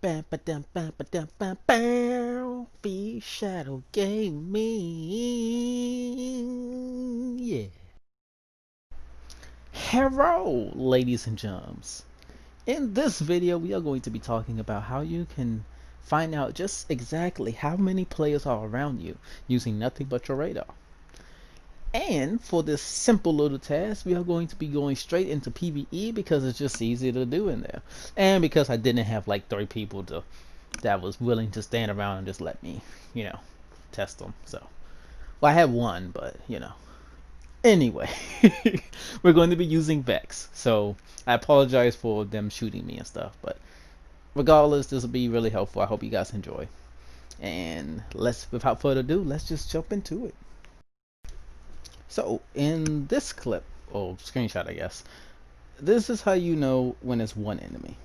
Bam, ba, dum, bam, ba, dum, bam, bam. Be Shadow Gaming. Yeah. Hello, ladies and germs. In this video, we are going to be talking about how you can find out just exactly how many players are around you using nothing but your radar. And for this simple little task, we are going to be going straight into PvE because it's just easy to do in there. And because I didn't have like 3 people that was willing to stand around and just let me, test them. So, well, I had one, but Anyway, we're going to be using Vex. So I apologize for them shooting me and stuff, but regardless, this will be really helpful. I hope you guys enjoy. And without further ado, let's just jump into it. So in this clip, or screenshot, I guess, this is how you know when it's one enemy.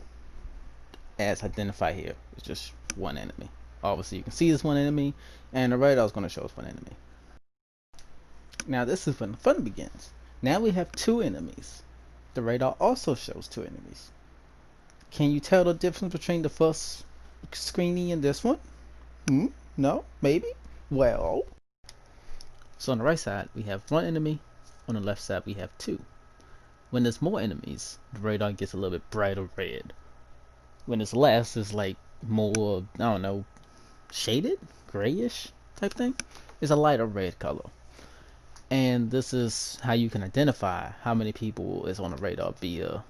As identified here, it's just one enemy. Obviously, you can see this one enemy, and the radar is going to show us one enemy. Now this is when the fun begins. Now we have 2 enemies. The radar also shows 2 enemies. Can you tell the difference between the first screening and this one? No? Maybe? Well, so on the right side we have 1 enemy, on the left side we have 2. When there's more enemies, the radar gets a little bit brighter red. When it's less, it's like more, I don't know, shaded? Grayish type thing? It's a lighter red color. And this is how you can identify how many people is on the radar via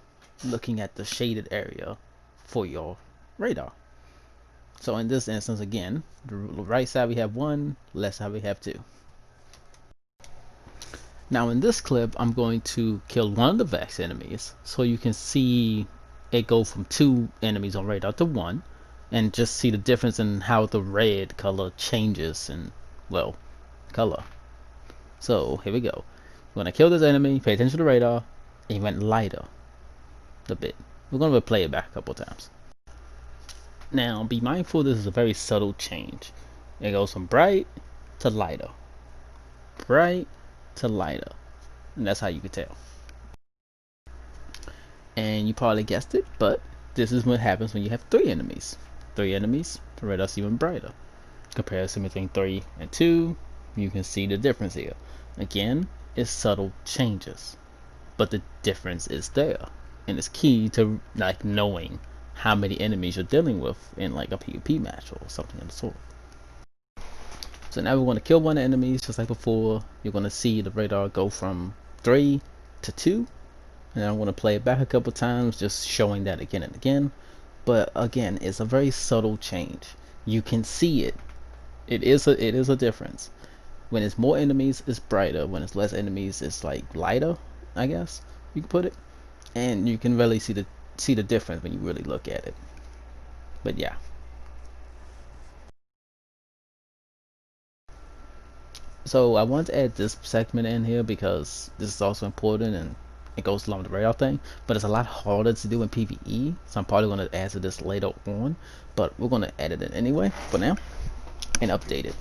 looking at the shaded area for your radar. So in this instance, again, the right side we have 1, left side we have 2. Now in this clip, I'm going to kill one of the Vex enemies so you can see it go from 2 enemies on radar to 1, and just see the difference in how the red color changes in, well, color. So here we go. When I kill this enemy, pay attention to the radar. It went lighter a bit. We're going to play it back a couple times. Now be mindful, this is a very subtle change. It goes from bright to lighter. Bright to lighter. And that's how you can tell. And you probably guessed it, but this is what happens when you have 3 enemies. 3 enemies, the radar's even brighter. Comparison between 3 and 2, you can see the difference here. Again, it's subtle changes, but the difference is there, and it's key to like knowing how many enemies you're dealing with in like a PvP match or something of the sort. So now we want to kill 1 enemy, just like before. You're going to see the radar go from 3 to 2, and I'm going to play it back a couple times, just showing that again and again. But again, it's a very subtle change. You can see it. It is a difference. When it's more enemies, it's brighter. When it's less enemies, it's like lighter, I guess you can put it. And you can really see the difference when you really look at it. But yeah. So I want to add this segment in here because this is also important and it goes along with the radar thing. But it's a lot harder to do in PvE, so I'm probably going to add to this later on. But we're going to edit it anyway for now and update it.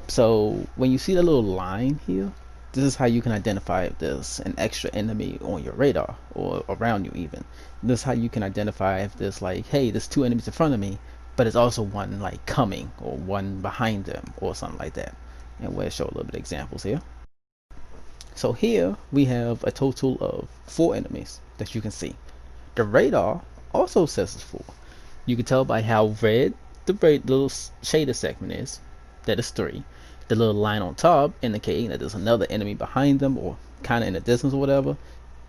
So when you see the little line here, this is how you can identify if there's an extra enemy on your radar or around you even. This is how you can identify if there's like, hey, there's 2 enemies in front of me, but it's also one like coming or one behind them or something like that. And we'll show a little bit of examples here. So here we have a total of 4 enemies that you can see. The radar also says it's 4. You can tell by how red the little shaded segment is, that is 3. The little line on top indicating that there's another enemy behind them or kind of in the distance or whatever,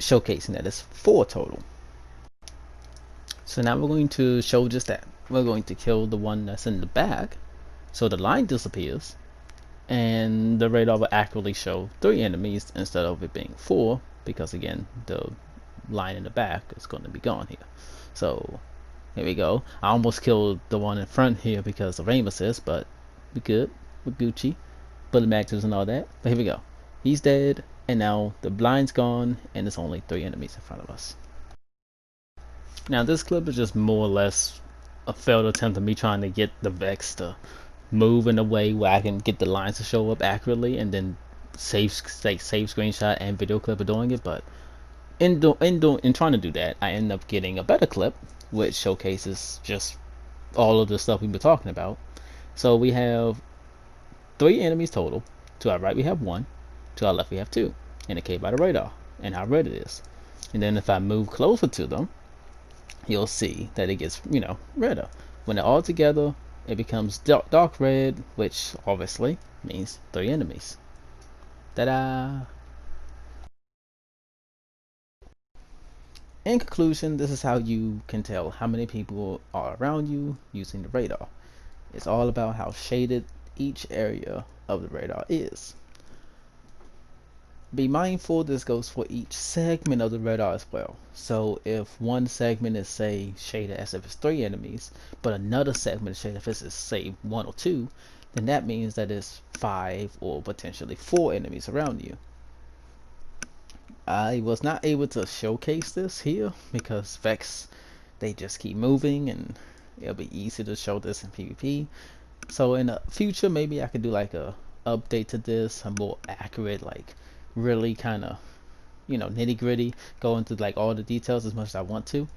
showcasing that it's 4 total. So now we're going to show just that. We're going to kill the one that's in the back, so the line disappears, and the radar will accurately show 3 enemies instead of it being 4, because again, the line in the back is going to be gone here. So here we go. I almost killed the one in front here because of aim assist, but we good. We're Gucci. Bullet maxes and all that. But here we go. He's dead, and now the blind's gone, and there's only 3 enemies in front of us. Now this clip is just more or less a failed attempt of me trying to get the Vex to move in a way where I can get the lines to show up accurately, and then save screenshot and video clip of doing it. But in trying to do that, I end up getting a better clip which showcases just all of the stuff we've been talking about. So we have 3 enemies total. To our right we have 1. To our left we have 2, indicated by the radar and how red it is. And then if I move closer to them, you'll see that it gets, redder. When they're all together, it becomes dark red, which obviously means 3 enemies. Ta-da! In conclusion, this is how you can tell how many people are around you using the radar. It's all about how shaded each area of the radar is. Be mindful this goes for each segment of the radar as well. So if one segment is, say, shaded as if it's 3 enemies, but another segment is shaded if it's, say, 1 or 2, then that means that it's 5 or potentially 4 enemies around you. I was not able to showcase this here because Vex, they just keep moving, and it'll be easy to show this in PvP. So in the future, maybe I could do like a update to this, a more accurate, like really kind of, nitty gritty, go into like all the details as much as I want to.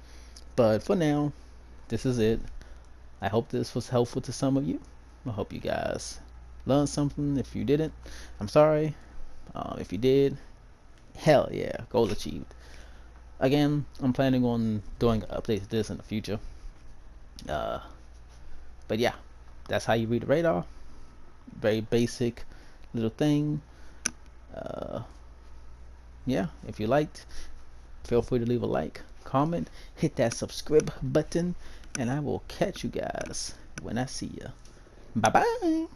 But for now, this is it. I hope this was helpful to some of you. I hope you guys learned something. If you didn't, I'm sorry. If you did, hell yeah, goal achieved. Again, I'm planning on doing updates to this in the future. But yeah, that's how you read the radar. Very basic little thing. Yeah, if you liked, feel free to leave a like, comment, hit that subscribe button, and I will catch you guys when I see you. Bye bye.